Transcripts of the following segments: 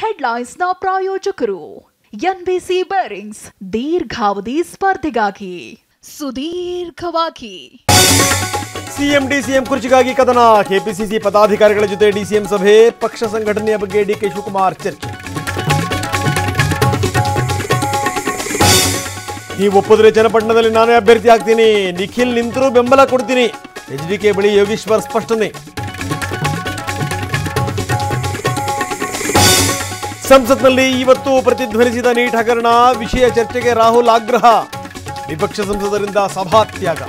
ಹೆಡ್ಲೈನ್ಸ್ನ ಪ್ರಾಯೋಜಕರು NBC bearings ದೀರ್ಘಾವಧಿ ಸ್ಪರ್ಧೆಗಾಗಿ ಸುದೀರ್ಘವಾಗಿ. ಸಿಎಂ ಡಿಸಿಎಂ ಕುರ್ಚಿಗಾಗಿ ಕದನ. ಕೆಪಿಸಿಸಿ ಪದಾಧಿಕಾರಿಗಳ ಜೊತೆ ಡಿಸಿಎಂ ಸಭೆ. ಪಕ್ಷ ಸಂಘಟನೆಯ ಬಗ್ಗೆ ಡಿಕೆ ಶಿವಕುಮಾರ್ ಚರ್ಚೆ. ನೀವು ಒಪ್ಪಿದ್ರೆ ಚನ್ನಪಟ್ಟಣದಲ್ಲಿ ನಾನೇ ಅಭ್ಯರ್ಥಿ ಆಗ್ತೀನಿ. ನಿಖಿಲ್ ನಿಂತರೂ ಬೆಂಬಲ ಕೊಡ್ತೀನಿ. ಎಚ್ಡಿಕೆ ಬಳಿ ಯೋಗೀಶ್ವರ್ ಸ್ಪಷ್ಟನೆ. ಸಂಸತ್ನಲ್ಲಿ ಇವತ್ತು ಪ್ರತಿಧ್ವನಿಸಿದ ನೀಟ್ ಹಗರಣ ವಿಷಯ ಚರ್ಚೆಗೆ ರಾಹುಲ್ ಆಗ್ರಹ. ವಿಪಕ್ಷ ಸಂಸದರಿಂದ ಸಭಾತ್ಯಾಗ.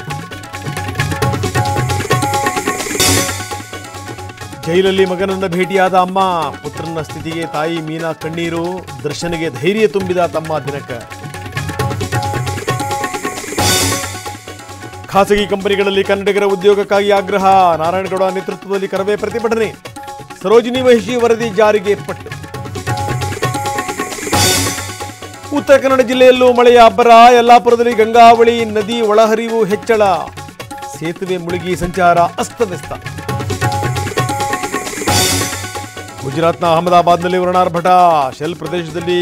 ಜೈಲಲ್ಲಿ ಮಗನನ್ನ ಭೇಟಿಯಾದ ಅಮ್ಮ. ಪುತ್ರನ ಸ್ಥಿತಿಗೆ ತಾಯಿ ಮೀನಾ ಕಣ್ಣೀರು. ದರ್ಶನಿಗೆ ಧೈರ್ಯ ತುಂಬಿದ ತಮ್ಮ ದಿನಕರ್. ಖಾಸಗಿ ಕಂಪನಿಗಳಲ್ಲಿ ಕನ್ನಡಿಗರ ಉದ್ಯೋಗಕ್ಕಾಗಿ ಆಗ್ರಹ. ನಾರಾಯಣಗೌಡ ನೇತೃತ್ವದಲ್ಲಿ ಕರವೇ ಪ್ರತಿಭಟನೆ. ಸರೋಜಿನಿ ಮಹಿಷಿ ವರದಿ ಜಾರಿಗೆ ಪಟ್ಟು. ಉತ್ತರ ಕನ್ನಡ ಜಿಲ್ಲೆಯಲ್ಲೂ ಮಳೆಯ ಅಬ್ಬರ. ಯಲ್ಲಾಪುರದಲ್ಲಿ ಗಂಗಾವಳಿ ನದಿ ಒಳಹರಿವು ಹೆಚ್ಚಳ. ಸೇತುವೆ ಮುಳುಗಿ ಸಂಚಾರ ಅಸ್ತವ್ಯಸ್ತ. ಗುಜರಾತ್ನ ಅಹಮದಾಬಾದ್ನಲ್ಲಿ ವರುಣಾರ್ಭಟ. ಶೆಲ್ ಪ್ರದೇಶದಲ್ಲಿ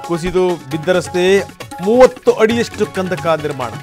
ಕುಸಿದು ಬಿದ್ದ ರಸ್ತೆ. 30 ಅಡಿಯಷ್ಟು ಕಂದಕ ನಿರ್ಮಾಣ.